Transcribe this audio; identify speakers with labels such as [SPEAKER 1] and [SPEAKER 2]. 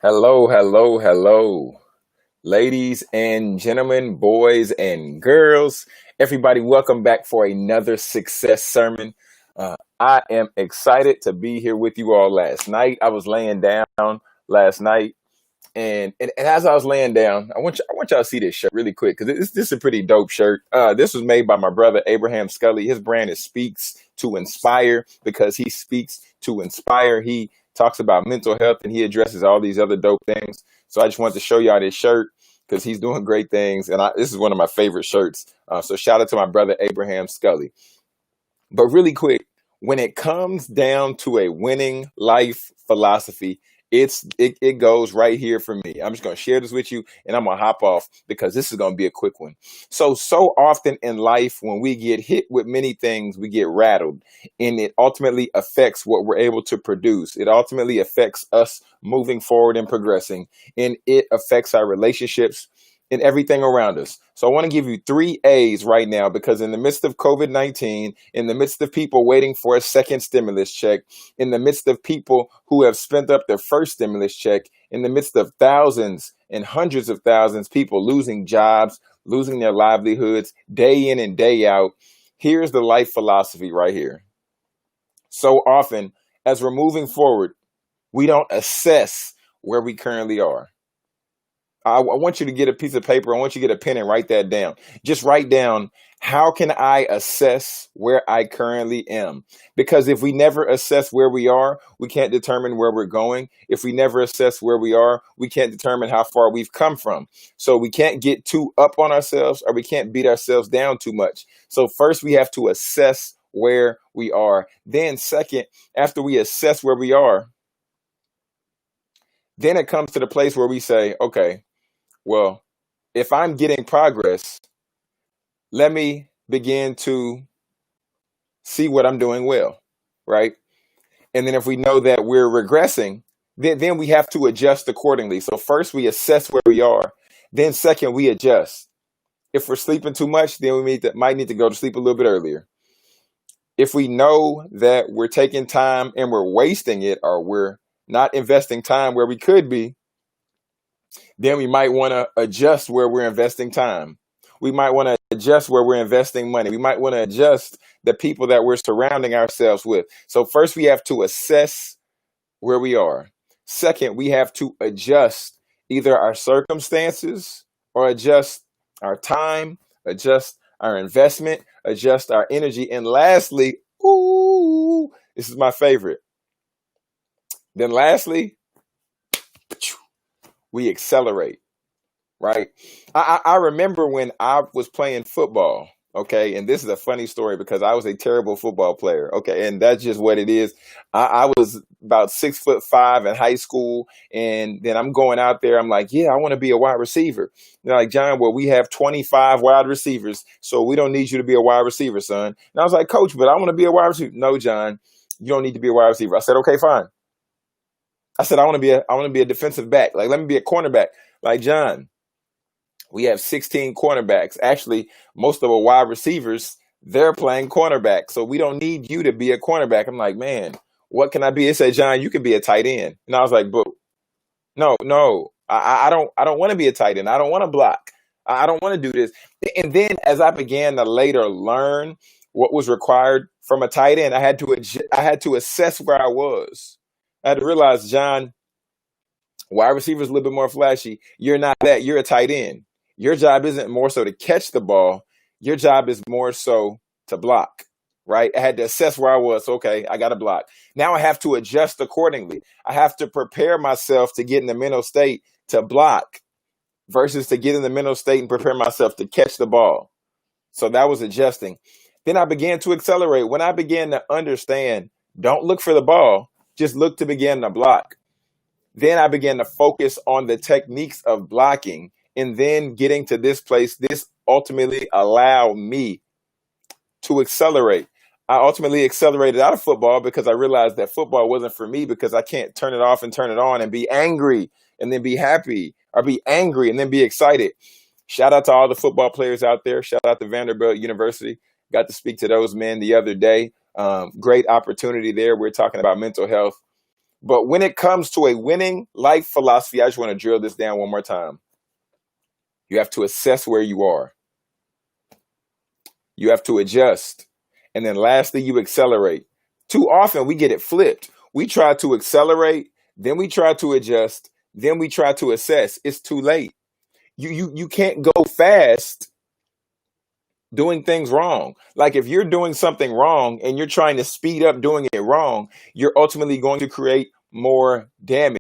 [SPEAKER 1] Hello, hello, hello, ladies and gentlemen, boys and girls. Everybody, welcome back for another success sermon. I am excited to be here with you all. Last night, I was laying down last night, and as I was laying down, I want y'all to see this shirt really quick because this is a pretty dope shirt. This was made by my brother Abraham Scully. His brand is Speaks to Inspire because he speaks to inspire. He talks about mental health and he addresses all these other dope things. So I just wanted to show y'all this shirt because he's doing great things, and this is one of my favorite shirts. So shout out to my brother Abraham Scully. But really quick, when it comes down to a winning life philosophy, it goes right here for me. I'm just going to share this with you and I'm going to hop off because this is going to be a quick one. So often in life, when we get hit with many things, we get rattled, and it ultimately affects what we're able to produce. It ultimately affects us moving forward and progressing, and it affects our relationships and everything around us. So I want to give you 3 A's right now because in the midst of COVID-19, in the midst of people waiting for a second stimulus check, in the midst of people who have spent up their first stimulus check, in the midst of thousands and hundreds of thousands people losing jobs, losing their livelihoods day in and day out, here's the life philosophy right here. So often, as we're moving forward, we don't assess where we currently are. I want you to get a piece of paper. I want you to get a pen and write that down. Just write down, how can I assess where I currently am? Because if we never assess where we are, we can't determine where we're going. If we never assess where we are, we can't determine how far we've come from. So we can't get too up on ourselves, or we can't beat ourselves down too much. So first we have to assess where we are. Then second, after we assess where we are, then it comes to the place where we say, okay, well, if I'm getting progress, let me begin to see what I'm doing well, right? And then if we know that we're regressing, then we have to adjust accordingly. So first we assess where we are. Then second, we adjust. If we're sleeping too much, then we might need to go to sleep a little bit earlier. If we know that we're taking time and we're wasting it, or we're not investing time where we could be, then we might want to adjust where we're investing time. We might want to adjust where we're investing money. We might want to adjust the people that we're surrounding ourselves with. So first we have to assess where we are. Second, we have to adjust either our circumstances or adjust our time, adjust our investment, adjust our energy. And lastly, this is my favorite. Then lastly, we accelerate, right? I remember when I was playing football, okay, and this is a funny story because I was a terrible football player, okay, and that's just what it is. I was about 6'5" in high school, and then I'm going out there, I'm like, yeah, I want to be a wide receiver. They're like, John, well, we have 25 wide receivers, so we don't need you to be a wide receiver, son. And I was like, coach, but I want to be a wide receiver. No, John, you don't need to be a wide receiver. I said, okay, fine. I said, I want to be a defensive back. Like, let me be a cornerback. Like, John, we have 16 cornerbacks. Actually, most of our wide receivers, they're playing cornerback. So we don't need you to be a cornerback. I'm like, man, what can I be? It said, John, you can be a tight end. And I was like, boo, no, I don't want to be a tight end. I don't want to block. I don't want to do this. And then as I began to later learn what was required from a tight end, I had to assess where I was. I had to realize, John, wide receiver is a little bit more flashy. You're not that. You're a tight end. Your job isn't more so to catch the ball. Your job is more so to block, right? I had to assess where I was. Okay, I got to block. Now I have to adjust accordingly. I have to prepare myself to get in the mental state to block versus to get in the mental state and prepare myself to catch the ball. So that was adjusting. Then I began to accelerate. When I began to understand, don't look for the ball, just look to begin to block. Then I began to focus on the techniques of blocking, and then getting to this place. This ultimately allowed me to accelerate. I ultimately accelerated out of football because I realized that football wasn't for me, because I can't turn it off and turn it on and be angry and then be happy, or be angry and then be excited. Shout out to all the football players out there. Shout out to Vanderbilt University. Got to speak to those men the other day. Great opportunity there. We're talking about mental health. But when it comes to a winning life philosophy, I just want to drill this down one more time. You have to assess where you are. You have to adjust. And then lastly, you accelerate. Too often we get it flipped. We try to accelerate, then we try to adjust, then we try to assess. It's too late. You can't go fast doing things wrong. Like if you're doing something wrong and you're trying to speed up doing it wrong, you're ultimately going to create more damage.